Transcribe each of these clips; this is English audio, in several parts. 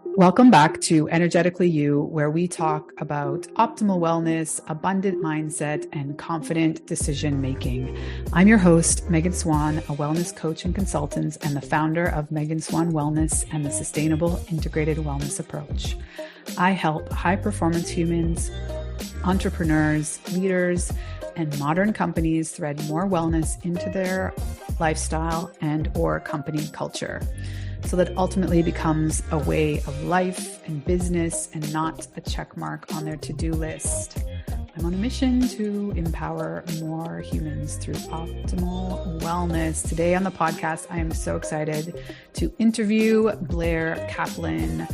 Welcome back to Energetically You, where we talk about optimal wellness, abundant mindset, and confident decision making. I'm your host, Megan Swan, a wellness coach and consultant, and the founder of Megan Swan Wellness and the Sustainable Integrated Wellness Approach. I help high performance humans, entrepreneurs, leaders, and modern companies thread more wellness into their lifestyle and or company culture, so that ultimately becomes a way of life and business and not a check mark on their to-do list. I'm on a mission to empower more humans through optimal wellness. Today on the podcast, I am so excited to interview Blair Kaplan.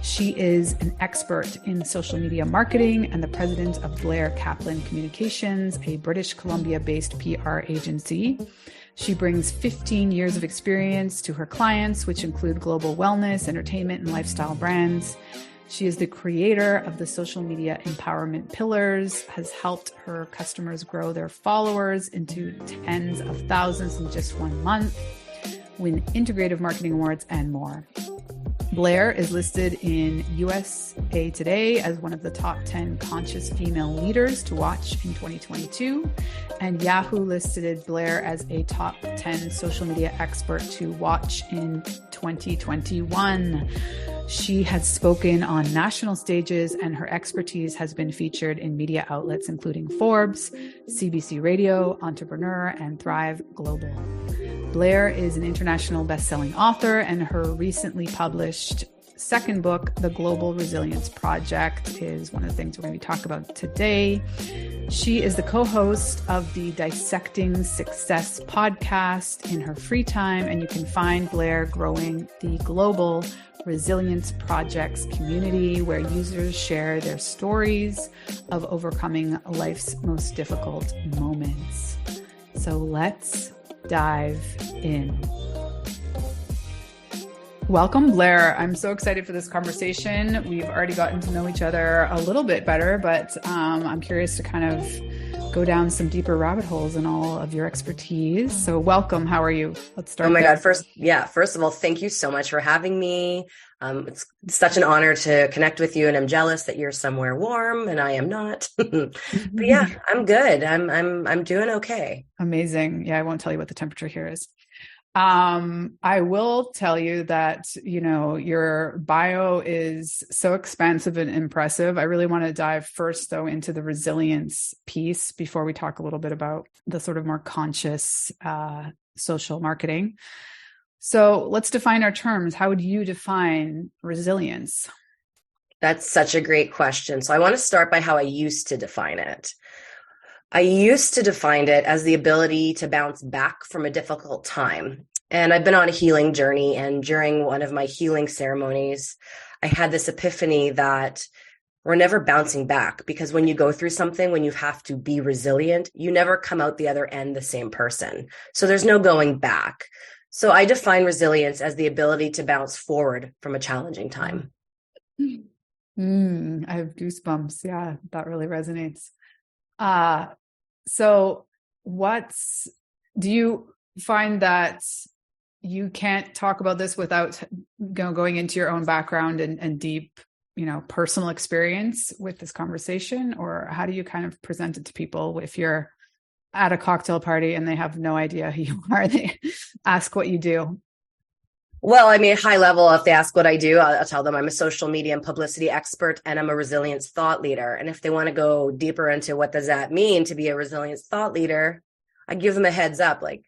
She is an expert in social media marketing and the president of Blair Kaplan Communications, a British Columbia-based PR agency. She brings 15 years of experience to her clients, which include global wellness, entertainment, and lifestyle brands. She is the creator of the social media empowerment pillars, has helped her customers grow their followers into tens of thousands in just 1 month, win integrative marketing awards, and more. Blair is listed in USA Today as one of the top 10 conscious female leaders to watch in 2022, and Yahoo listed Blair as a top 10 social media expert to watch in 2021. She has spoken on national stages, and her expertise has been featured in media outlets including Forbes, CBC Radio, Entrepreneur, and Thrive Global. Blair is an international best-selling author, and her recently published second book, The Global Resilience Project, is one of the things we're going to be talking about today. She is the co-host of the Dissecting Success podcast in her free time, and you can find Blair growing the Global Resilience Project's community, where users share their stories of overcoming life's most difficult moments. So let's dive in. Welcome, Blair. I'm so excited for this conversation. We've already gotten to know each other a little bit better, but I'm curious to kind of go down some deeper rabbit holes in all of your expertise. So welcome. How are you? Let's start. Oh my God. First of all, thank you so much for having me. It's such an honor to connect with you, and I'm jealous that you're somewhere warm and I am not. But yeah, I'm good. I'm doing okay. Amazing. Yeah, I won't tell you what the temperature here is. I will tell you that, your bio is so expansive and impressive. I really want to dive first, though, into the resilience piece before we talk a little bit about the sort of more conscious social marketing. So let's define our terms. How would you define resilience? That's such a great question. So I want to start by how I used to define it. I used to define it as the ability to bounce back from a difficult time. And I've been on a healing journey. And during one of my healing ceremonies, I had this epiphany that we're never bouncing back, because when you go through something, when you have to be resilient, you never come out the other end the same person. So there's no going back. So I define resilience as the ability to bounce forward from a challenging time. I have goosebumps. Yeah, that really resonates. So do you find that you can't talk about this without going into your own background and deep, personal experience with this conversation? Or how do you kind of present it to people if you're at a cocktail party and they have no idea who you are? They ask what you do. Well, I mean, high level, if they ask what I do, I'll tell them I'm a social media and publicity expert, and I'm a resilience thought leader. And if they want to go deeper into what does that mean to be a resilience thought leader, I give them a heads up. Like,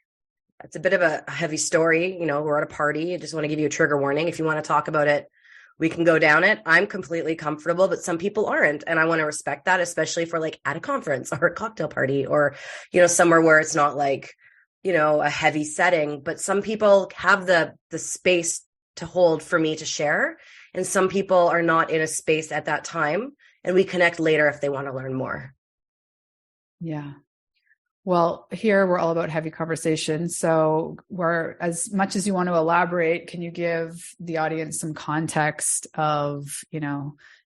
it's a bit of a heavy story. We're at a party. I just want to give you a trigger warning. If you want to talk about it, we can go down it. I'm completely comfortable, but some people aren't. And I want to respect that, especially for like at a conference or a cocktail party or, somewhere where it's not like, a heavy setting, but some people have the space to hold for me to share. And some people are not in a space at that time, and we connect later if they want to learn more. Yeah. Well, here we're all about heavy conversation. So, we're as much as you want to elaborate, can you give the audience some context of,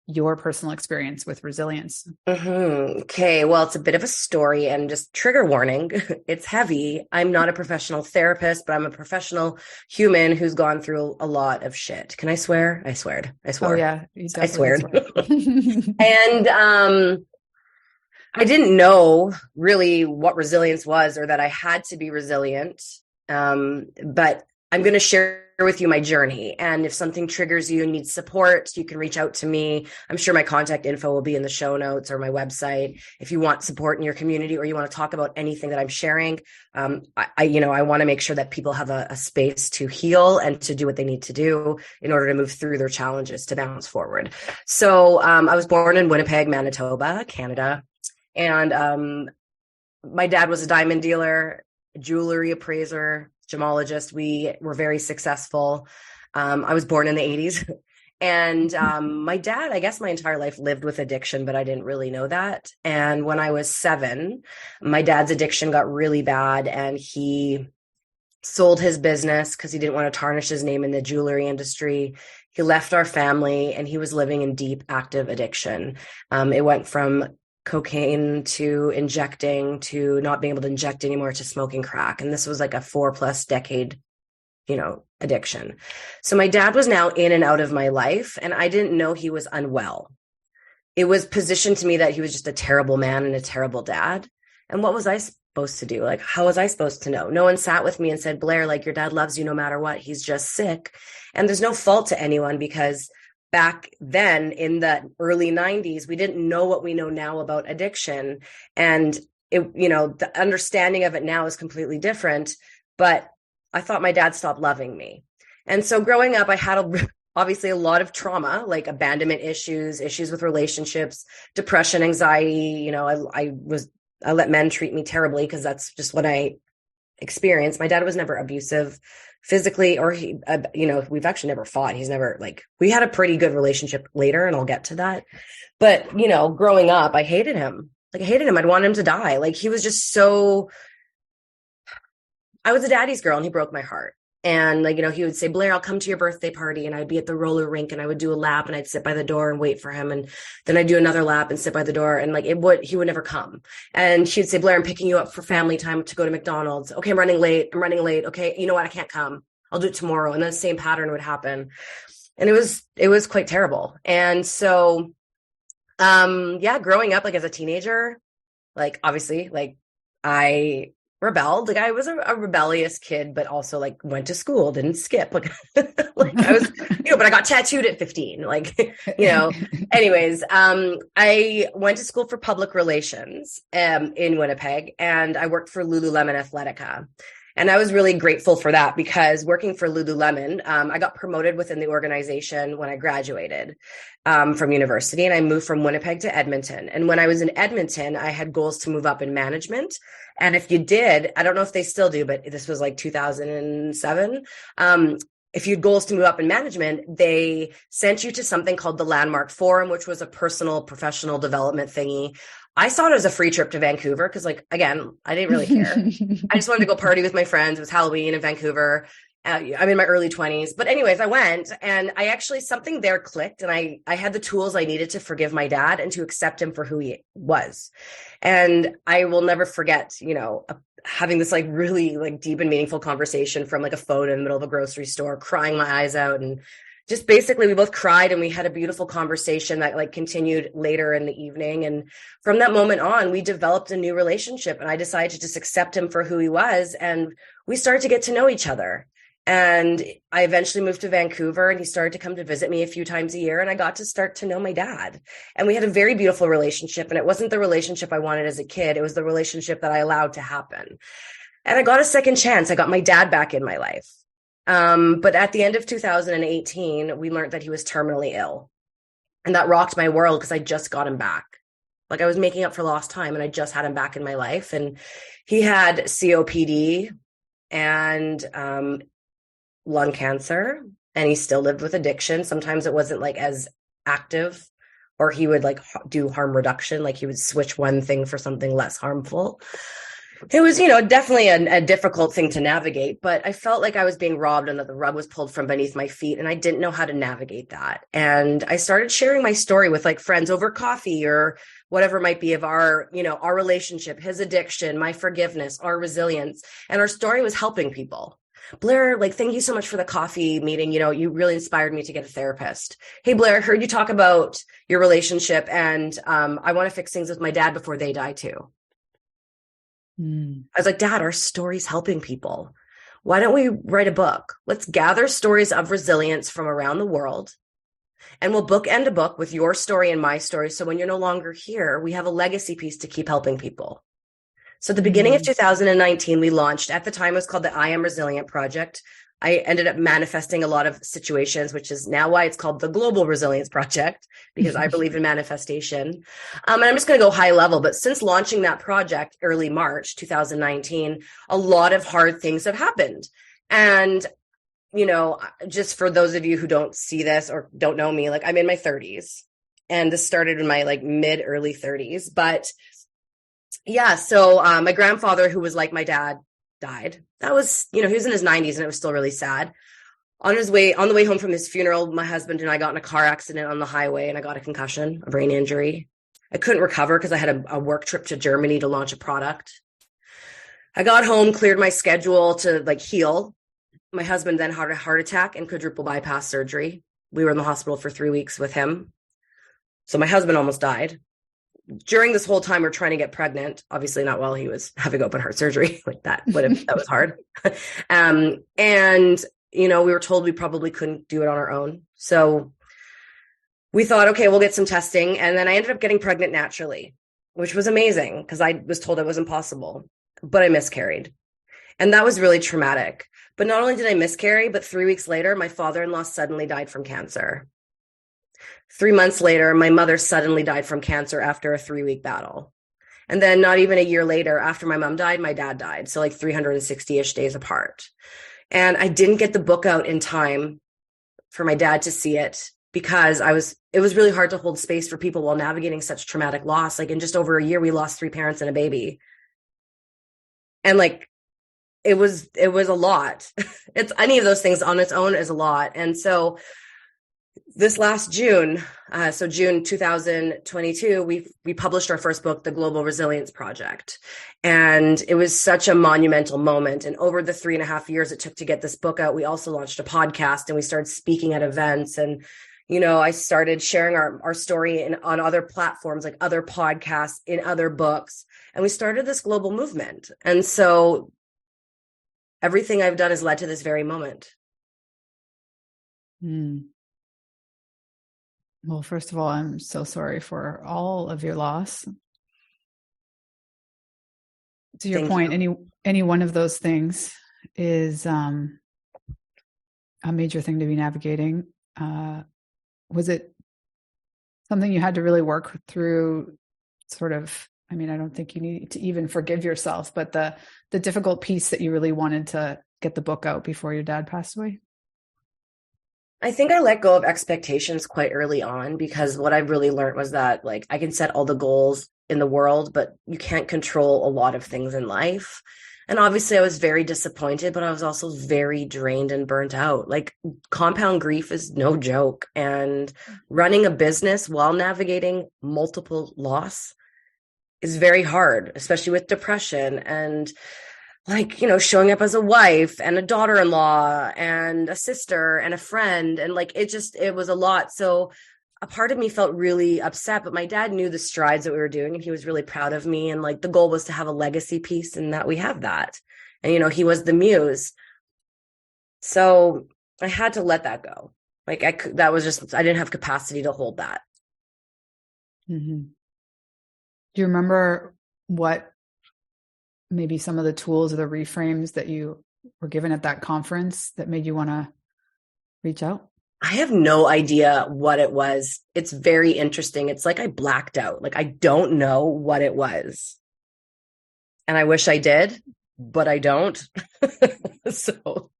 your personal experience with resilience? Okay, well, it's a bit of a story and just trigger warning. It's heavy. I'm not a professional therapist, but I'm a professional human who's gone through a lot of shit. Can I swear? I sweared. I Oh swore. yeah, you I definitely sweared. swear. And I didn't know really what resilience was or that I had to be resilient. But I'm going to share with you my journey. And if something triggers you and needs support, you can reach out to me. I'm sure my contact info will be in the show notes or my website. If you want support in your community or you want to talk about anything that I'm sharing, I want to make sure that people have a space to heal and to do what they need to do in order to move through their challenges to bounce forward. So I was born in Winnipeg, Manitoba, Canada. And my dad was a diamond dealer, jewelry appraiser, gemologist. We were very successful. I was born in the 80s. And my dad, I guess my entire life lived with addiction, but I didn't really know that. And when I was 7, my dad's addiction got really bad and he sold his business because he didn't want to tarnish his name in the jewelry industry. He left our family and he was living in deep, active addiction. It went from cocaine to injecting to not being able to inject anymore to smoking crack. And this was like a 4+ decade, addiction. So my dad was now in and out of my life and I didn't know he was unwell. It was positioned to me that he was just a terrible man and a terrible dad. And what was I supposed to do? Like, how was I supposed to know? No one sat with me and said, Blair, like your dad loves you no matter what. He's just sick. And there's no fault to anyone because back then in the early 90s, we didn't know what we know now about addiction. And the understanding of it now is completely different. But I thought my dad stopped loving me. And so growing up, I had obviously a lot of trauma, like abandonment issues with relationships, depression, anxiety. I let men treat me terribly because that's just what I experienced. My dad was never abusive physically, or we've actually never fought. He's never we had a pretty good relationship later, and I'll get to that. But, growing up, I hated him. I'd want him to die. He was just I was a daddy's girl and he broke my heart. And he would say, Blair, I'll come to your birthday party. And I'd be at the roller rink and I would do a lap and I'd sit by the door and wait for him. And then I'd do another lap and sit by the door. And he would never come. And she'd say, Blair, I'm picking you up for family time to go to McDonald's. Okay, I'm running late. Okay. You know what? I can't come. I'll do it tomorrow. And then the same pattern would happen. And it was quite terrible. And so, growing up, as a teenager, obviously, I rebelled. I was a rebellious kid, but also went to school, didn't skip. I was, but I got tattooed at 15. Anyways, I went to school for public relations in Winnipeg, and I worked for Lululemon Athletica. And I was really grateful for that because working for Lululemon, I got promoted within the organization when I graduated from university, and I moved from Winnipeg to Edmonton. And when I was in Edmonton, I had goals to move up in management. And if you did, I don't know if they still do, but this was 2007. If you had goals to move up in management, they sent you to something called the Landmark Forum, which was a personal professional development thingy. I saw it as a free trip to Vancouver because, again, I didn't really care. I just wanted to go party with my friends. It was Halloween in Vancouver. I'm in my early 20s. But anyways, I went and something there clicked, and I had the tools I needed to forgive my dad and to accept him for who he was. And I will never forget, having this really deep and meaningful conversation from a phone in the middle of a grocery store, crying my eyes out. And just basically we both cried and we had a beautiful conversation that continued later in the evening. And from that moment on, we developed a new relationship, and I decided to just accept him for who he was. And we started to get to know each other. And I eventually moved to Vancouver, and he started to come to visit me a few times a year, and I got to start to know my dad. And we had a very beautiful relationship, and it wasn't the relationship I wanted as a kid. It was the relationship that I allowed to happen. And I got a second chance. I got my dad back in my life. But at the end of 2018, we learned that he was terminally ill, and that rocked my world because I just got him back. I was making up for lost time, and I just had him back in my life. And he had COPD and, lung cancer, and he still lived with addiction. Sometimes it wasn't as active, or he would do harm reduction. He would switch one thing for something less harmful. It was, definitely a difficult thing to navigate, but I felt like I was being robbed and that the rug was pulled from beneath my feet, and I didn't know how to navigate that. And I started sharing my story with like friends over coffee or whatever it might be of our relationship, his addiction, my forgiveness, our resilience, and our story was helping people. Blair, like, thank you so much for the coffee meeting. You really inspired me to get a therapist. Hey, Blair, I heard you talk about your relationship, and I want to fix things with my dad before they die too. I was like, Dad, our story's helping people. Why don't we write a book? Let's gather stories of resilience from around the world, and we'll bookend a book with your story and my story. So when you're no longer here, we have a legacy piece to keep helping people. So at the beginning of 2019, we launched, at the time it was called the I Am Resilient Project. I ended up manifesting a lot of situations, which is now why it's called the Global Resilience Project, because I believe in manifestation. And I'm just going to go high level, but since launching that project early March 2019, a lot of hard things have happened. And, just for those of you who don't see this or don't know me, like, I'm in my 30s, and this started in my like mid early 30s. But yeah, so my grandfather, who was like my dad, died. That was, he was in his 90s, and it was still really sad. On the way home from his funeral, my husband and I got in a car accident on the highway, and I got a concussion, a brain injury. I couldn't recover because I had a work trip to Germany to launch a product. I got home, cleared my schedule to like heal. My husband then had a heart attack and quadruple bypass surgery. We were in the hospital for 3 weeks with him. So my husband almost died. During this whole time, we're trying to get pregnant, obviously not while he was having open heart surgery. Like that was hard. And, we were told we probably couldn't do it on our own. So we thought, okay, we'll get some testing. And then I ended up getting pregnant naturally, which was amazing because I was told it was impossible, but I miscarried. And that was really traumatic. But not only did I miscarry, but 3 weeks later, my father-in-law suddenly died from cancer. 3 months later, my mother suddenly died from cancer after a 3-week battle. And then not even a year later, after my mom died, my dad died. So like 360-ish days apart. And I didn't get the book out in time for my dad to see it because it was really hard to hold space for people while navigating such traumatic loss. Like in just over a year, we lost 3 parents and a baby. And like, it was a lot. It's any of those things on its own is a lot. And so this last June, June 2022, we published our first book, The Global Resilience Project. And it was such a monumental moment. And over the 3.5 years it took to get this book out, we also launched a podcast, and we started speaking at events. And, I started sharing our story on other platforms, like other podcasts, in other books. And we started this global movement. And so everything I've done has led to this very moment. Well, first of all, I'm so sorry for all of your loss. To your point, any one of those things is a major thing to be navigating. Was it something you had to really work through? Sort of, I don't think you need to even forgive yourself, but the difficult piece that you really wanted to get the book out before your dad passed away? I think I let go of expectations quite early on, because what I really learned was that, like, I can set all the goals in the world, but you can't control a lot of things in life. And obviously I was very disappointed, but I was also very drained and burnt out. Like, compound grief is no joke. And running a business while navigating multiple loss is very hard, especially with depression and, like, showing up as a wife and a daughter-in-law and a sister and a friend. And like, it was a lot. So a part of me felt really upset, but my dad knew the strides that we were doing, and he was really proud of me. And like, the goal was to have a legacy piece, and that we have that. And, he was the muse. So I had to let that go. Like, I didn't have capacity to hold that. Mm-hmm. Do you remember what maybe some of the tools or the reframes that you were given at that conference that made you want to reach out? I have no idea what it was. It's very interesting. It's like I blacked out. Like, I don't know what it was. And I wish I did, but I don't. So,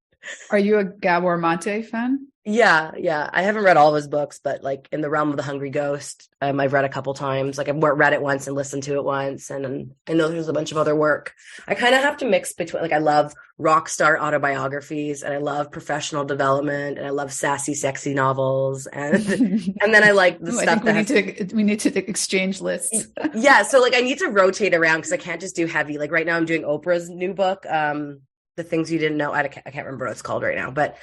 are you a Gabor Mate fan? Yeah. I haven't read all of his books, but like in the realm of The Hungry Ghost, I've read a couple times. Like I've read it once and listened to it once, and I know there's a bunch of other work. I kind of have to mix between, like, I love rock star autobiographies, and I love professional development, and I love sassy, sexy novels, and and then I like the Ooh, I stuff think we need to exchange lists. yeah. So like I need to rotate around because I can't just do heavy. Like right now, I'm doing Oprah's new book, The Things You Didn't Know. I can't remember what it's called right now, but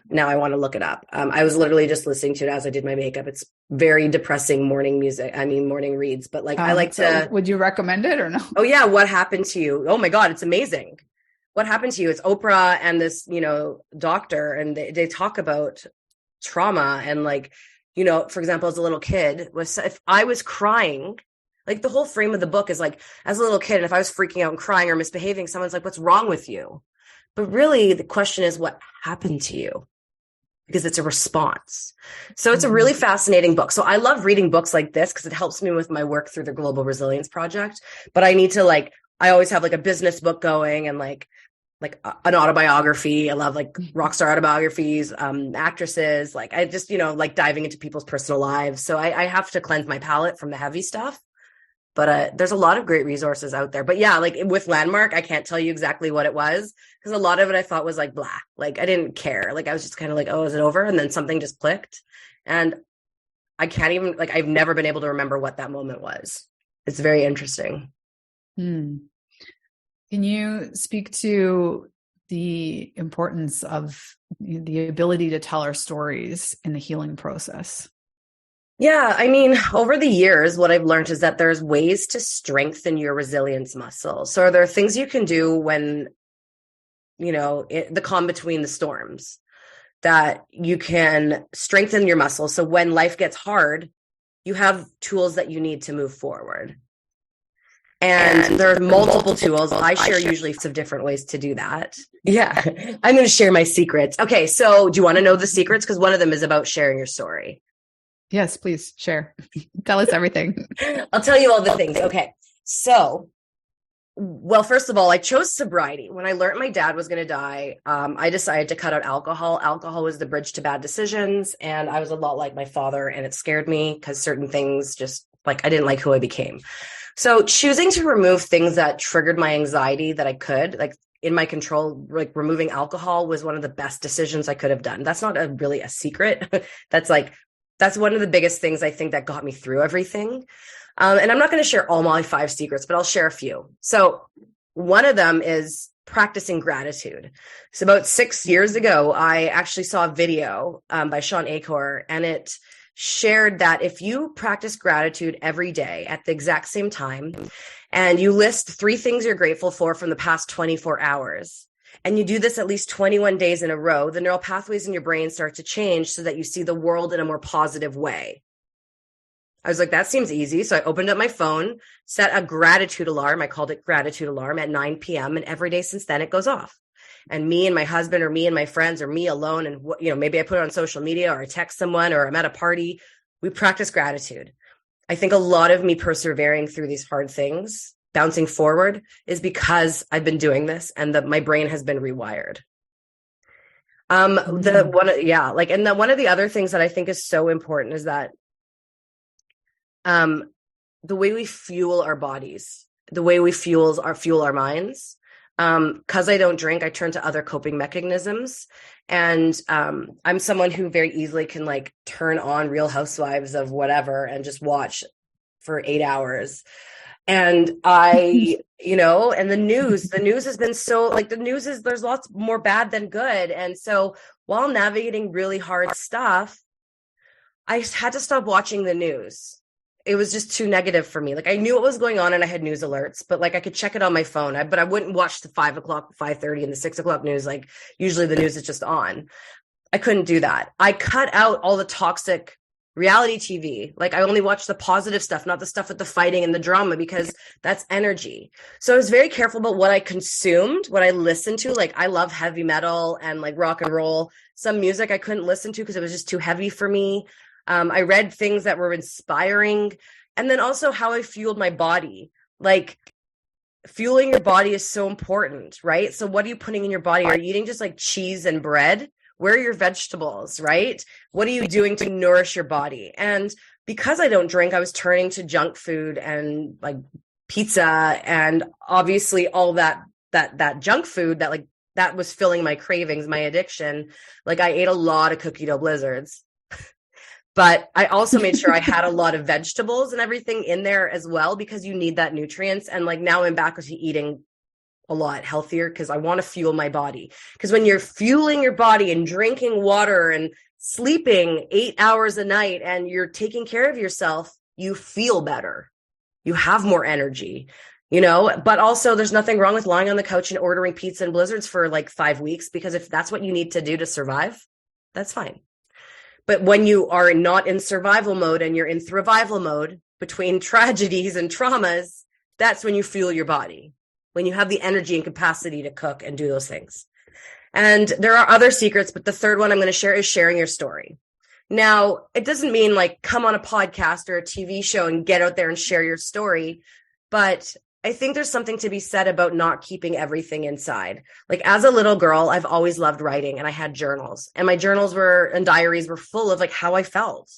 now I want to look it up. I was literally just listening to it as I did my makeup. It's very depressing morning music. I mean, morning reads, but like I like to. Would you recommend it or no? Oh yeah. What happened to you? Oh my God. It's amazing. What happened to you? It's Oprah and this, doctor, and they talk about trauma. And like, for example, as a little kid, if I was crying, like the whole frame of the book is like, as a little kid, and if I was freaking out and crying or misbehaving, someone's like, what's wrong with you? But really, the question is, what happened to you? Because it's a response. So it's a really fascinating book. So I love reading books like this because it helps me with my work through the Global Resilience Project. But I need to I always have like a business book going, and like an autobiography. I love like rock star autobiographies, actresses. Like I just, like diving into people's personal lives. So I have to cleanse my palate from the heavy stuff. But there's a lot of great resources out there. But yeah, like with Landmark, I can't tell you exactly what it was because a lot of it I thought was like blah. Like I didn't care. Like I was just kind of like, oh, is it over? And then something just clicked. And I can't even, I've never been able to remember what that moment was. It's very interesting. Can you speak to the importance of the ability to tell our stories in the healing process? Yeah, I mean, over the years, what I've learned is that there's ways to strengthen your resilience muscle. So there are things you can do when, the calm between the storms, that you can strengthen your muscle. So when life gets hard, you have tools that you need to move forward. And there are multiple tools. I share usually some different ways to do that. Yeah, I'm going to share my secrets. Okay, so do you want to know the secrets? Because one of them is about sharing your story. Yes, please share. Tell us everything. I'll tell you all the things. Okay. So, well, first of all, I chose sobriety. When I learned my dad was going to die, I decided to cut out alcohol. Alcohol was the bridge to bad decisions. And I was a lot like my father, and it scared me because certain things just I didn't like who I became. So choosing to remove things that triggered my anxiety that I could, like in my control, like removing alcohol was one of the best decisions I could have done. That's not really a secret. That's one of the biggest things I think that got me through everything. And I'm not going to share all my 5 secrets, but I'll share a few. So one of them is practicing gratitude. So about 6 years ago, I actually saw a video by Sean Acor, and it shared that if you practice gratitude every day at the exact same time, and you list 3 things you're grateful for from the past 24 hours, and you do this at least 21 days in a row, the neural pathways in your brain start to change so that you see the world in a more positive way. I was like, that seems easy. So I opened up my phone, set a gratitude alarm. I called it gratitude alarm at 9 p.m. And every day since then, it goes off. And me and my husband, or me and my friends, or me alone, and maybe I put it on social media, or I text someone, or I'm at a party, we practice gratitude. I think a lot of me persevering through these hard things, bouncing forward, is because I've been doing this and my brain has been rewired. One of the other things that I think is so important is that the way we fuel our bodies, the way we fuel our minds. Because I don't drink, I turn to other coping mechanisms. And I'm someone who very easily can turn on Real Housewives of whatever and just watch for 8 hours. And and the news has been so there's lots more bad than good. And so while navigating really hard stuff, I had to stop watching the news. It was just too negative for me. I knew what was going on and I had news alerts, but I could check it on my phone, but I wouldn't watch the 5 o'clock, 5:30 and the 6 o'clock news. Usually the news is just on. I couldn't do that. I cut out all the toxic reality TV. I only watched the positive stuff, not the stuff with the fighting and the drama, because that's energy. So I was very careful about what I consumed, what I listened to. I love heavy metal and rock and roll. Some music I couldn't listen to because it was just too heavy for me. I read things that were inspiring, and then also how I fueled my body. Fueling your body is so important, right? So what are you putting in your body? Are you eating just cheese and bread? Where are your vegetables, right? What are you doing to nourish your body? And because I don't drink, I was turning to junk food and like pizza, and obviously all that junk food that was filling my cravings, my addiction. Like I ate a lot of cookie dough blizzards, but I also made sure I had a lot of vegetables and everything in there as well, because you need that nutrients. And like now I'm back to eating a lot healthier because I want to fuel my body. Because when you're fueling your body and drinking water and sleeping 8 hours a night and you're taking care of yourself, you feel better. You have more energy, but also there's nothing wrong with lying on the couch and ordering pizza and blizzards for like 5 weeks, because if that's what you need to do to survive, that's fine. But when you are not in survival mode and you're in thrival mode between tragedies and traumas, that's when you fuel your body, when you have the energy and capacity to cook and do those things. And there are other secrets, but the third one I'm going to share is sharing your story. Now, it doesn't mean like come on a podcast or a TV show and get out there and share your story, but I think there's something to be said about not keeping everything inside. Like as a little girl, I've always loved writing, and I had journals, and my journals and diaries were full of like how I felt,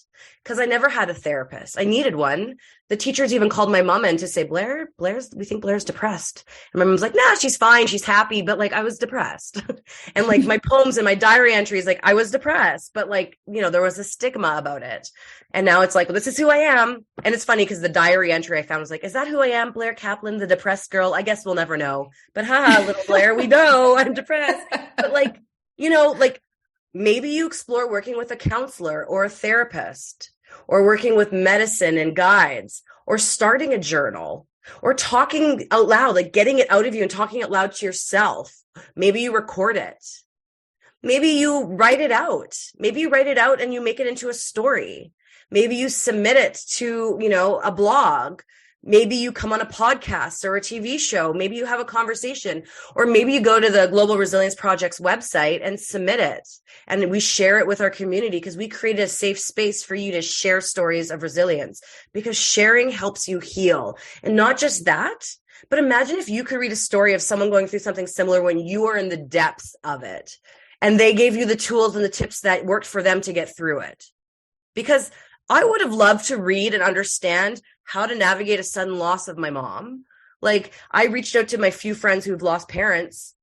because I never had a therapist. I needed one. The teachers even called my mom in to say, we think Blair's depressed. And my mom's like, nah, she's fine. She's happy. But like, I was depressed. And like my poems and my diary entries, like I was depressed, but like, there was a stigma about it. And now it's like, well, this is who I am. And it's funny because the diary entry I found was like, is that who I am? Blair Kaplan, the depressed girl? I guess we'll never know. But little Blair, we know I'm depressed. But like, like maybe you explore working with a counselor or a therapist, or working with medicine and guides, or starting a journal, or talking out loud, like getting it out of you and talking out loud to yourself. Maybe you record it. Maybe you write it out. Maybe you write it out and you make it into a story. Maybe you submit it to, a blog. Maybe you come on a podcast or a TV show. Maybe you have a conversation, or maybe you go to the Global Resilience Project's website and submit it. And we share it with our community, because we created a safe space for you to share stories of resilience, because sharing helps you heal. And not just that, but imagine if you could read a story of someone going through something similar when you are in the depths of it, and they gave you the tools and the tips that worked for them to get through it. Because I would have loved to read and understand how to navigate a sudden loss of my mom. Like I reached out to my few friends who've lost parents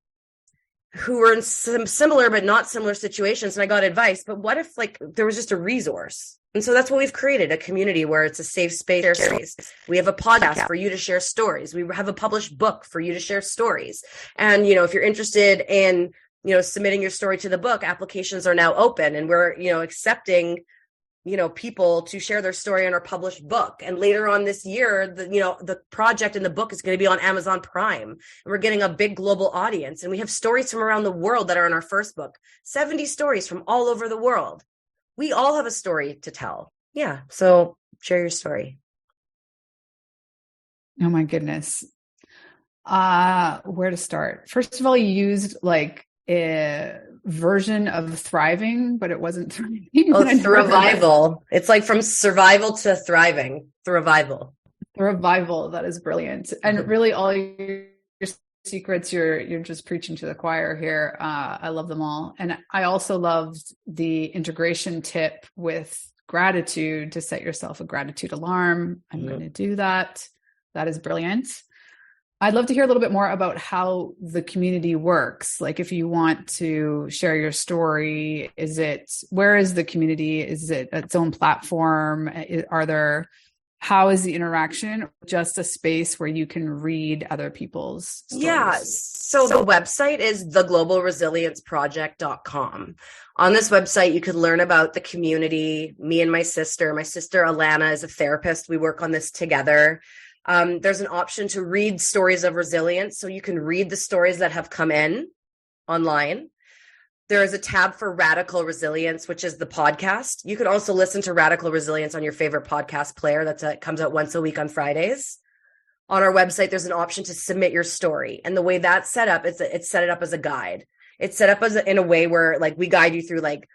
who were in some similar but not similar situations, and I got advice. But what if like there was just a resource? And so that's what we've created, a community where it's a safe space. We have a podcast for you to share stories. We have a published book for you to share stories. And, if you're interested in, submitting your story to the book, applications are now open, and we're, accepting people to share their story in our published book. And later on this year, the project and the book is going to be on Amazon Prime, and we're getting a big global audience. And we have stories from around the world that are in our first book, 70 stories from all over the world. We all have a story to tell. Yeah. So share your story. Oh my goodness. Where to start? First of all, you used like a version of thriving, but it wasn't thriving. Oh, thrival. It's like from survival to thriving. Thrival. Thrival. That is brilliant. And really all your secrets, you're just preaching to the choir here. I love them all. And I also loved the integration tip with gratitude, to set yourself a gratitude alarm. I'm going to do that. That is brilliant. I'd love to hear a little bit more about how the community works. Like if you want to share your story, where is the community? Is it its own platform? How is the interaction? Just a space where you can read other people's stories? Yeah. So the website is theglobalresilienceproject.com. On this website, you could learn about the community, me and my sister. My sister, Alana, is a therapist. We work on this together. There's an option to read stories of resilience. So you can read the stories that have come in online. There is a tab for Radical Resilience, which is the podcast. You can also listen to Radical Resilience on your favorite podcast player. That comes out once a week on Fridays. On our website, there's an option to submit your story. And the way that's set up, it's set it up as a guide. It's set up in a way where like we guide you through like,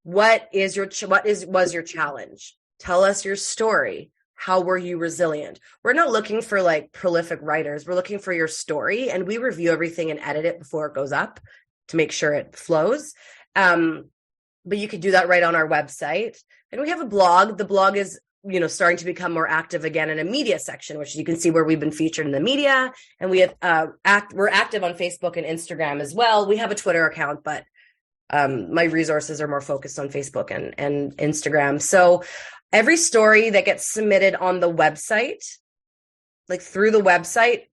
was your challenge? Tell us your story. How were you resilient? We're not looking for like prolific writers. We're looking for your story, and we review everything and edit it before it goes up to make sure it flows. But you could do that right on our website. And we have a blog. The blog is, starting to become more active again in a media section, which you can see where we've been featured in the media. And we have we're active on Facebook and Instagram as well. We have a Twitter account, but my resources are more focused on Facebook and Instagram. So every story that gets submitted on the website, like through the website,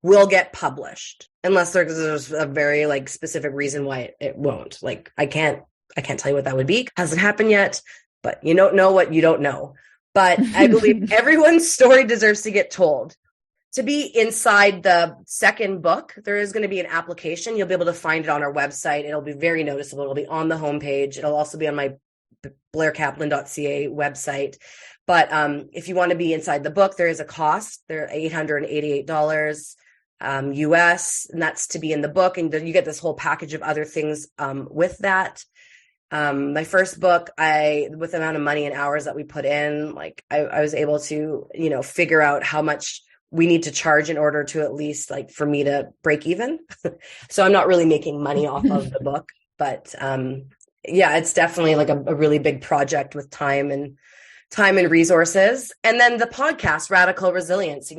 will get published unless there's a very like specific reason why it won't. Like I can't tell you what that would be. Hasn't happened yet, but you don't know what you don't know. But I believe everyone's story deserves to get told. To be inside the second book, there is going to be an application. You'll be able to find it on our website. It'll be very noticeable. It'll be on the homepage. It'll also be on my blairkaplan.ca website. But if you want to be inside the book, there is a cost. They're $888 US, and that's to be in the book. And then you get this whole package of other things with that. My first book, with the amount of money and hours that we put in, like I was able to, figure out how much we need to charge in order to at least like for me to break even. So I'm not really making money off of the book, but yeah, it's definitely like a really big project with time and resources. And then the podcast, Radical Resilience,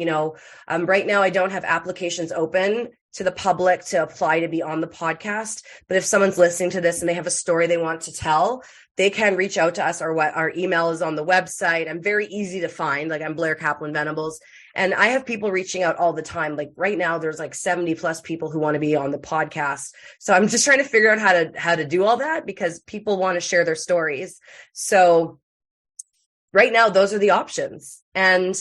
right now I don't have applications open to the public to apply to be on the podcast. But if someone's listening to this and they have a story they want to tell, they can reach out to us. Our email is on the website. I'm very easy to find. Like I'm Blair Kaplan Venables. And I have people reaching out all the time. Like right now, there's like 70 plus people who want to be on the podcast. So I'm just trying to figure out how to do all that because people want to share their stories. So right now, those are the options. And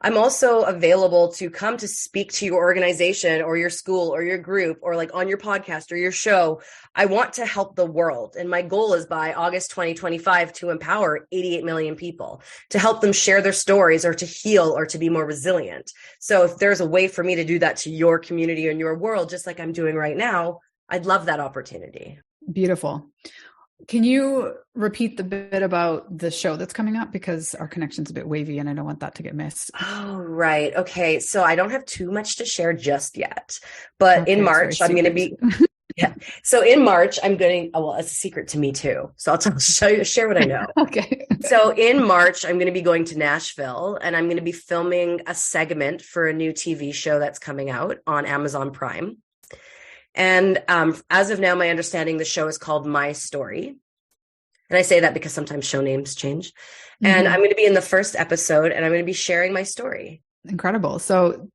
I'm also available to come to speak to your organization or your school or your group or like on your podcast or your show. I want to help the world. And my goal is by August 2025 to empower 88 million people, to help them share their stories or to heal or to be more resilient. So if there's a way for me to do that to your community and your world, just like I'm doing right now, I'd love that opportunity. Beautiful. Can you repeat the bit about the show that's coming up? Because our connection's a bit wavy and I don't want that to get missed. Oh, right. Okay. So I don't have too much to share just yet, but in March, I'm going to be, yeah. So in March, I'm going to, well, it's a secret to me too. So share what I know. Okay. So in March, I'm going to be going to Nashville and I'm going to be filming a segment for a new TV show that's coming out on Amazon Prime. And as of now, my understanding, the show is called My Story. And I say that because sometimes show names change. Mm-hmm. And I'm going to be in the first episode and I'm going to be sharing my story. Incredible. So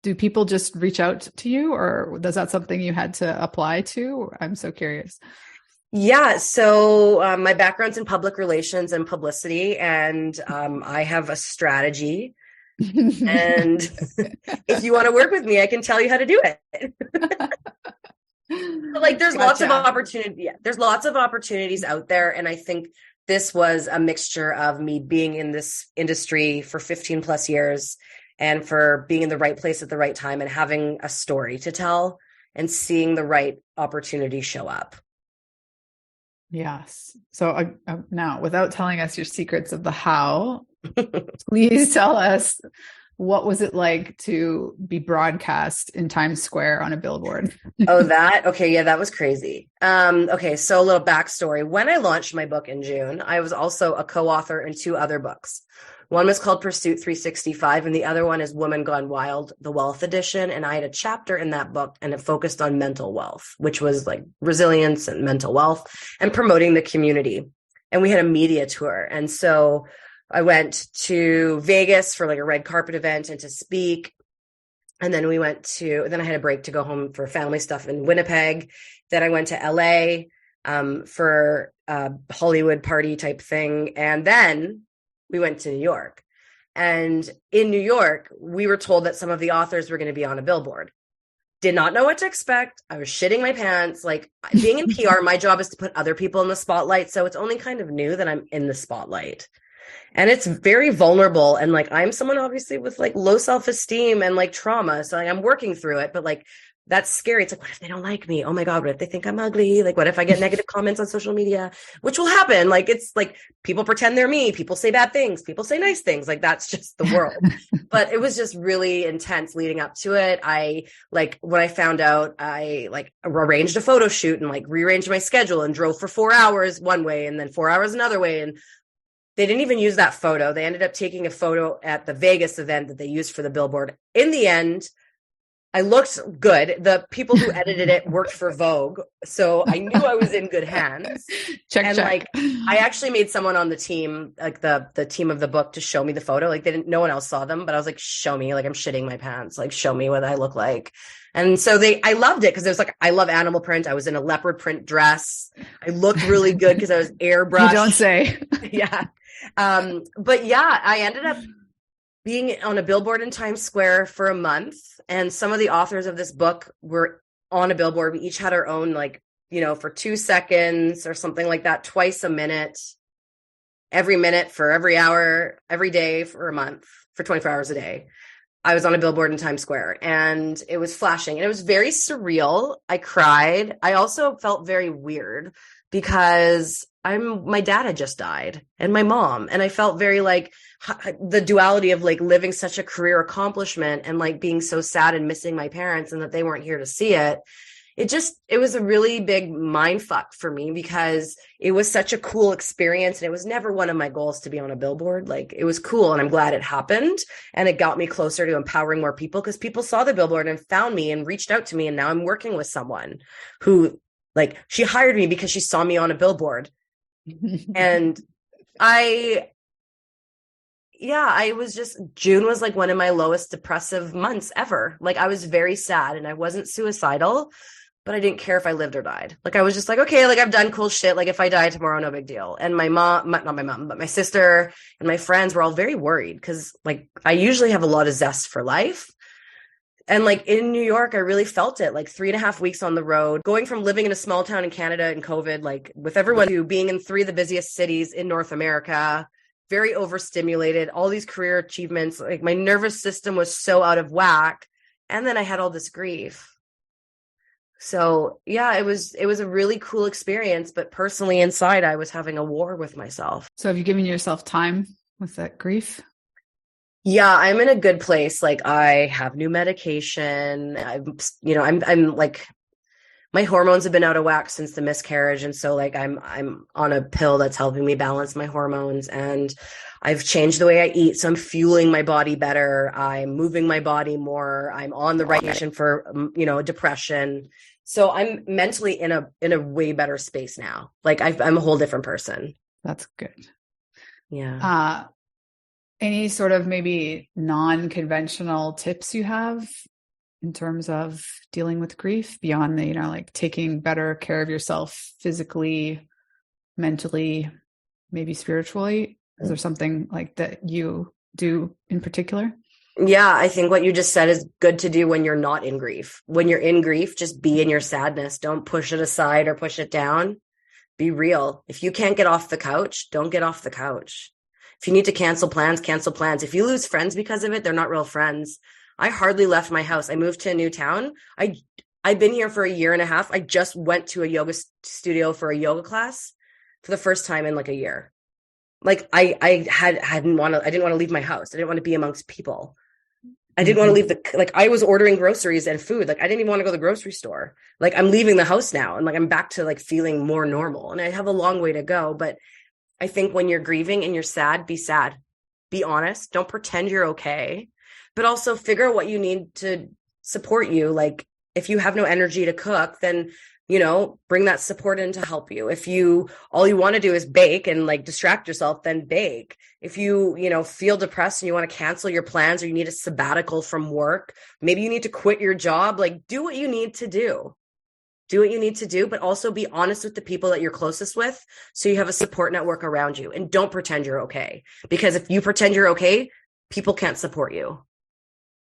do people just reach out to you or is that something you had to apply to? I'm so curious. Yeah. So my background's in public relations and publicity, and I have a strategy. And if you want to work with me, I can tell you how to do it. Like there's lots of opportunity. Yeah, there's lots of opportunities out there. And I think this was a mixture of me being in this industry for 15 plus years and for being in the right place at the right time and having a story to tell and seeing the right opportunity show up. Yes. So now, without telling us your secrets of the how, please tell us, what was it like to be broadcast in Times Square on a billboard? Okay. Yeah, that was crazy. Okay. So a little backstory. When I launched my book in June, I was also a co-author in two other books. One was called Pursuit 365, and the other one is Woman Gone Wild, the Wealth Edition. And I had a chapter in that book, and it focused on mental wealth, which was like resilience and mental wealth and promoting the community. And we had a media tour. And so I went to Vegas for like a red carpet event and to speak. And then then I had a break to go home for family stuff in Winnipeg. Then I went to LA for a Hollywood party type thing. And then we went to New York. And in New York, we were told that some of the authors were going to be on a billboard. Did not know what to expect. I was shitting my pants. Like being in PR, my job is to put other people in the spotlight. So it's only kind of new that I'm in the spotlight. And it's very vulnerable. And like, I'm someone obviously with like low self-esteem and like trauma. So like, I'm working through it, but like that's scary. It's like, what if they don't like me? Oh my God, what if they think I'm ugly? Like, what if I get negative comments on social media, which will happen? Like, it's like people pretend they're me. People say bad things. People say nice things. Like, that's just the world. But it was just really intense leading up to it. When I found out, I arranged a photo shoot and like rearranged my schedule and drove for 4 hours one way and then 4 hours another way. And they didn't even use that photo. They ended up taking a photo at the Vegas event that they used for the billboard. In the end, I looked good. The people who edited it worked for Vogue. So I knew I was in good hands. Check. Like, I actually made someone on the team, like the team of the book, to show me the photo. Like, no one else saw them, but I was like, show me, like, I'm shitting my pants. Like, show me what I look like. And so I loved it because it was like, I love animal print. I was in a leopard print dress. I looked really good because I was airbrushed. You don't say. Yeah. But yeah, I ended up being on a billboard in Times Square for a month. And some of the authors of this book were on a billboard. We each had our own, like, for 2 seconds or something like that, twice a minute, every minute for every hour, every day for a month, for 24 hours a day. I was on a billboard in Times Square and it was flashing and it was very surreal. I cried. I also felt very weird because my dad had just died and my mom, and I felt very like the duality of like living such a career accomplishment and like being so sad and missing my parents and that they weren't here to see it. It was a really big mind fuck for me because it was such a cool experience. And it was never one of my goals to be on a billboard. Like, it was cool. And I'm glad it happened. And it got me closer to empowering more people because people saw the billboard and found me and reached out to me. And now I'm working with someone who, like, she hired me because she saw me on a billboard. And I was just, June was like one of my lowest depressive months ever. Like, I was very sad and I wasn't suicidal, but I didn't care if I lived or died. Like, I was just like, okay, like, I've done cool shit. Like, if I die tomorrow, no big deal. And my mom, not my mom, but my sister and my friends were all very worried because, like, I usually have a lot of zest for life. And like in New York, I really felt it, like 3.5 weeks on the road, going from living in a small town in Canada in COVID, like with everyone, to being in 3 of the busiest cities in North America, very overstimulated, all these career achievements. Like, my nervous system was so out of whack. And then I had all this grief. So yeah, it was a really cool experience, but personally inside, I was having a war with myself. So have you given yourself time with that grief? Yeah, I'm in a good place. Like, I have new medication. I'm like, my hormones have been out of whack since the miscarriage. And so like, I'm on a pill that's helping me balance my hormones, and I've changed the way I eat. So I'm fueling my body better. I'm moving my body more. I'm on the right medication for, depression. So I'm mentally in a way better space now. Like, I'm a whole different person. That's good. Yeah. Any sort of maybe non-conventional tips you have in terms of dealing with grief beyond the, like taking better care of yourself physically, mentally, maybe spiritually? Is there something like that you do in particular? Yeah, I think what you just said is good to do when you're not in grief. When you're in grief, just be in your sadness. Don't push it aside or push it down. Be real. If you can't get off the couch, don't get off the couch. If you need to cancel plans, cancel plans. If you lose friends because of it, they're not real friends. I hardly left my house. I moved to a new town. I've been here for 1.5 years. I just went to a yoga studio for a yoga class for the first time in like a year. Like, I didn't want to leave my house. I didn't want to be amongst people. I didn't want to leave I was ordering groceries and food. Like, I didn't even want to go to the grocery store. Like, I'm leaving the house now, and like, I'm back to like feeling more normal, and I have a long way to go. But I think when you're grieving and you're sad. Be honest. Don't pretend you're okay, but also figure out what you need to support you. Like, if you have no energy to cook, then, bring that support in to help you. If all you want to do is bake and like distract yourself, then bake. If you feel depressed and you want to cancel your plans, or you need a sabbatical from work, maybe you need to quit your job. Like, do what you need to do. Do what you need to do, but also be honest with the people that you're closest with, so you have a support network around you, and don't pretend you're okay. Because if you pretend you're okay, people can't support you.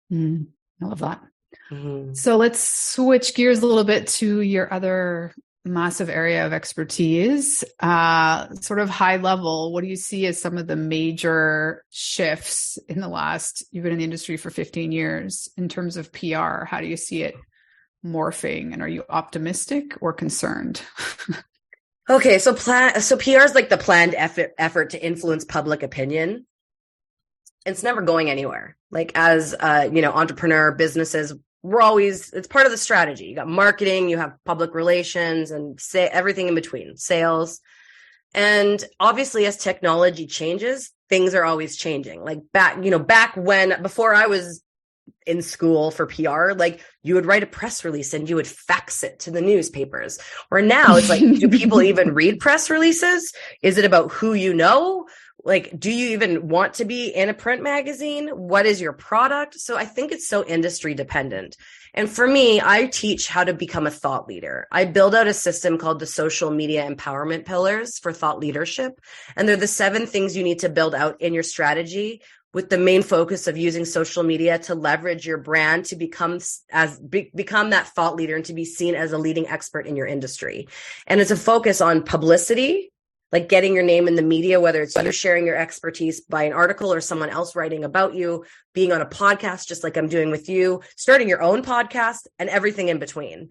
I love that. Mm-hmm. So let's switch gears a little bit to your other massive area of expertise, sort of high level. What do you see as some of the major shifts in the last, you've been in the industry for 15 years in terms of PR? How do you see it morphing, and are you optimistic or concerned? Okay, so PR is like the planned effort to influence public opinion. It's never going anywhere. Like as entrepreneur businesses, it's part of the strategy. You got marketing, you have public relations, and say everything in between, sales. And obviously, as technology changes, things are always changing. Like back when, before I was in school for PR, like you would write a press release and you would fax it to the newspapers. Where now it's like, do people even read press releases? Is it about who you know? Like, do you even want to be in a print magazine? What is your product? So I think it's so industry dependent. And for me, I teach how to become a thought leader. I build out a system called the social media empowerment pillars for thought leadership. And they're the 7 things you need to build out in your strategy, with the main focus of using social media to leverage your brand to become that thought leader and to be seen as a leading expert in your industry. And it's a focus on publicity, like getting your name in the media, whether it's you sharing your expertise by an article or someone else writing about you, being on a podcast, just like I'm doing with you, starting your own podcast, and everything in between.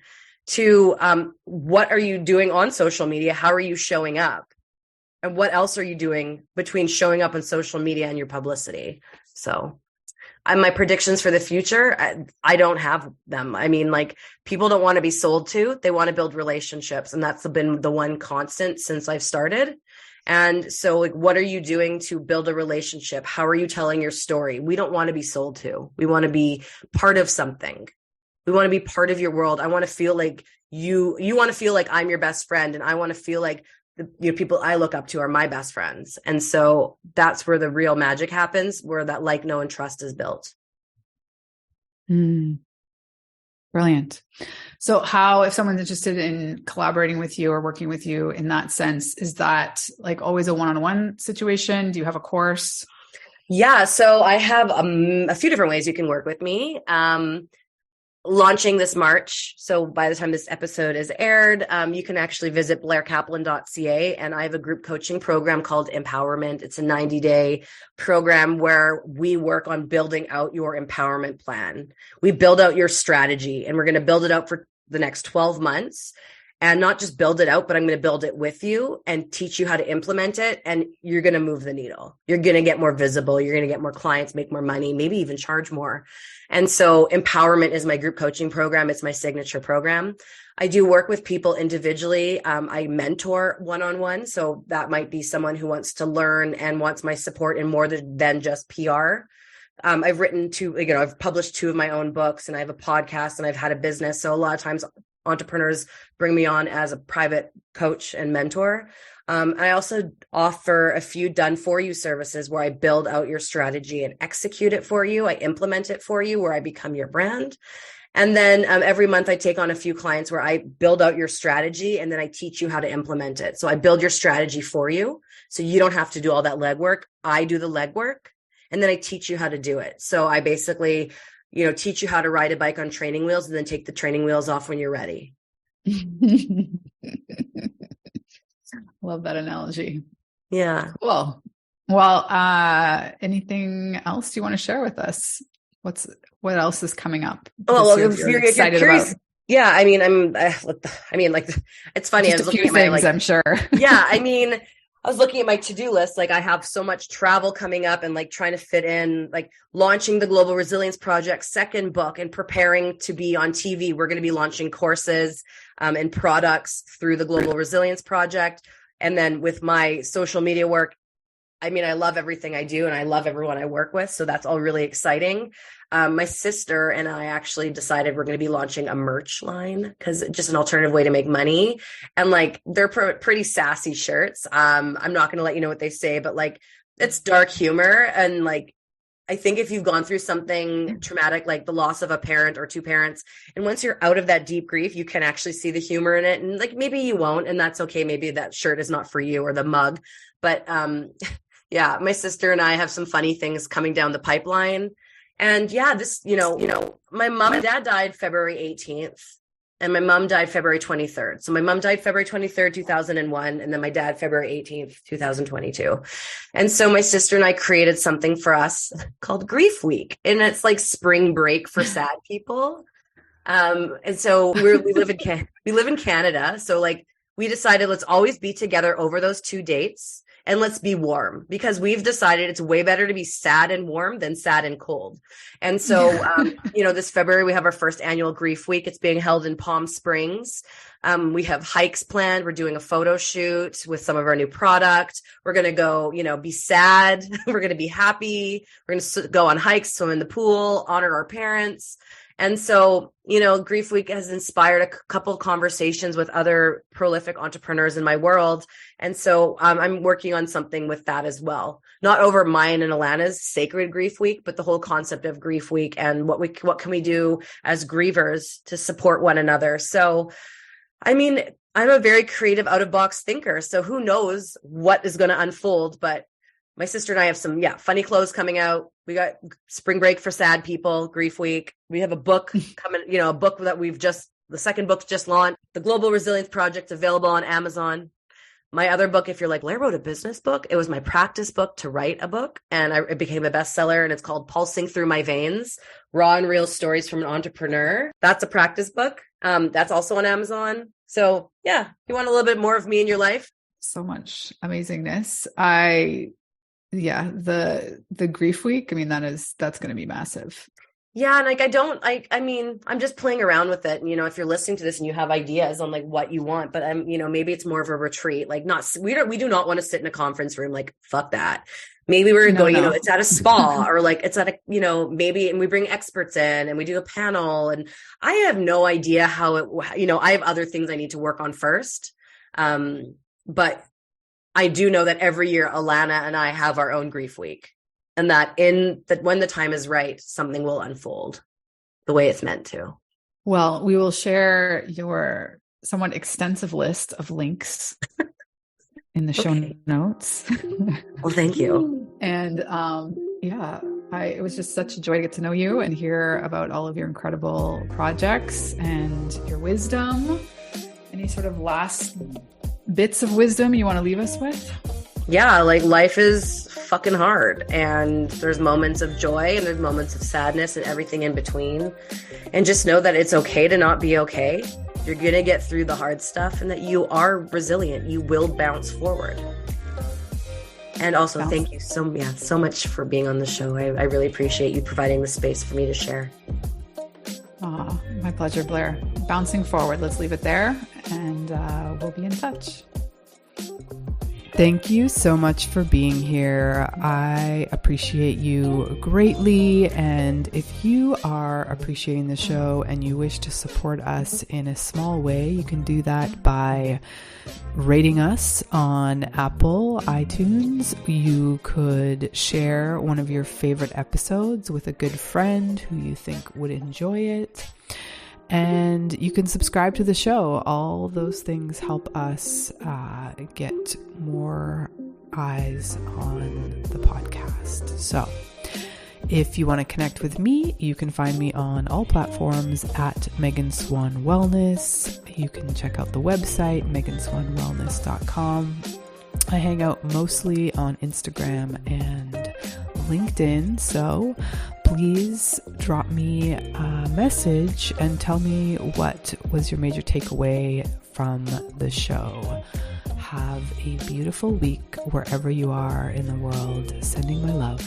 To what are you doing on social media? How are you showing up? And what else are you doing between showing up on social media and your publicity? So my predictions for the future, I don't have them. I mean, like, people don't want to be sold to, they want to build relationships. And that's been the one constant since I've started. And so, like, what are you doing to build a relationship? How are you telling your story? We don't want to be sold to. We want to be part of something. We want to be part of your world. I want to feel like you want to feel like I'm your best friend. And I want to feel like the people I look up to are my best friends. And so that's where the real magic happens, where that like, know, and trust is built. Brilliant. So how, if someone's interested in collaborating with you or working with you in that sense, is that like always a one-on-one situation? Do you have a course? Yeah. So I have a few different ways you can work with me. Launching this March. So by the time this episode is aired, you can actually visit blairkaplan.ca, and I have a group coaching program called Empowerment. It's a 90-day program where we work on building out your empowerment plan. We build out your strategy, and we're going to build it out for the next 12 months. And not just build it out, but I'm going to build it with you and teach you how to implement it. And you're going to move the needle. You're going to get more visible. You're going to get more clients, make more money, maybe even charge more. And so Empowerment is my group coaching program. It's my signature program. I do work with people individually. I mentor one-on-one. So that might be someone who wants to learn and wants my support in more than just PR. I've written I've published 2 of my own books, and I have a podcast, and I've had a business. So a lot of times entrepreneurs bring me on as a private coach and mentor. I also offer a few done for you services where I build out your strategy and execute it for you. I implement it for you, where I become your brand. And then every month I take on a few clients where I build out your strategy, and then I teach you how to implement it. So I build your strategy for you, so you don't have to do all that legwork. I do the legwork, and then I teach you how to do it. So I basically teach you how to ride a bike on training wheels, and then take the training wheels off when you're ready. Love that analogy. Yeah. Cool. Well, anything else you want to share with us? What else is coming up? Well, if you're curious, about? Yeah. I mean, it's funny. Just a few things, I'm sure. Yeah. I mean, I was looking at my to-do list. Like, I have so much travel coming up, and like trying to fit in, like launching the Global Resilience Project second book and preparing to be on TV. We're going to be launching courses and products through the Global Resilience Project. And then with my social media work, I mean, I love everything I do, and I love everyone I work with. So that's all really exciting. My sister and I actually decided we're going to be launching a merch line, because it's just an alternative way to make money. And like, they're pretty sassy shirts. I'm not going to let you know what they say, but like, it's dark humor. And like, I think if you've gone through something traumatic, like the loss of a parent or 2 parents, and once you're out of that deep grief, you can actually see the humor in it. And like, maybe you won't, and that's okay. Maybe that shirt is not for you, or the mug. But yeah, my sister and I have some funny things coming down the pipeline. And yeah, this, my mom and dad died February 18th, and my mom died February 23rd. So my mom died February 23rd, 2001. And then my dad, February 18th, 2022. And so my sister and I created something for us called Grief Week. And it's like spring break for sad people. And so we live in Canada. So like we decided let's always be together over those 2 dates and let's be warm, because we've decided it's way better to be sad and warm than sad and cold. And so, this February we have our first annual Grief Week. It's being held in Palm Springs. We have hikes planned. We're doing a photo shoot with some of our new product. We're going to go, be sad. We're going to be happy. We're going to go on hikes, swim in the pool, honor our parents. And so, Grief Week has inspired a couple of conversations with other prolific entrepreneurs in my world. And so I'm working on something with that as well. Not over mine and Alana's sacred Grief Week, but the whole concept of Grief Week and what can we do as grievers to support one another. So, I mean, I'm a very creative out-of-box thinker. So who knows what is going to unfold, but my sister and I have some, funny clothes coming out. We got spring break for sad people, Grief Week. We have a book coming, a book that the second book just launched. The Global Resilience Project available on Amazon. My other book, if you're like, Blair wrote a business book, it was my practice book to write a book. And it became a bestseller, and it's called Pulsing Through My Veins, Raw and Real Stories from an Entrepreneur. That's a practice book. That's also on Amazon. So you want a little bit more of me in your life? So much amazingness. The Grief Week, I mean, that's going to be massive. Yeah. And I'm just playing around with it. And, if you're listening to this and you have ideas on like what you want, but maybe it's more of a retreat, like we do not want to sit in a conference room. Like, fuck that. Maybe we're going, it's at a spa or like it's at a, maybe, and we bring experts in and we do a panel, and I have no idea how I have other things I need to work on first. But I do know that every year Alana and I have our own Grief Week, and that when the time is right, something will unfold the way it's meant to. Well, we will share your somewhat extensive list of links in the show notes. Well, thank you. And it was just such a joy to get to know you and hear about all of your incredible projects and your wisdom. Any sort of last bits of wisdom you want to leave us with? Yeah, like life is fucking hard, and there's moments of joy and there's moments of sadness and everything in between. And just know that it's okay to not be okay. You're going to get through the hard stuff, and that you are resilient. You will bounce forward. And also, thank you so much for being on the show. I really appreciate you providing the space for me to share. My pleasure, Blair. Bouncing forward. Let's leave it there, and we'll be in touch. Thank you so much for being here. I appreciate you greatly. And if you are appreciating the show and you wish to support us in a small way, you can do that by rating us on Apple iTunes. You could share one of your favorite episodes with a good friend who you think would enjoy it. And you can subscribe to the show. All those things help us get more eyes on the podcast. So if you want to connect with me, you can find me on all platforms at Megan Swan Wellness. You can check out the website, meganswanwellness.com. I hang out mostly on Instagram and LinkedIn, so please drop me a message and tell me what was your major takeaway from the show. Have a beautiful week wherever you are in the world. Sending my love.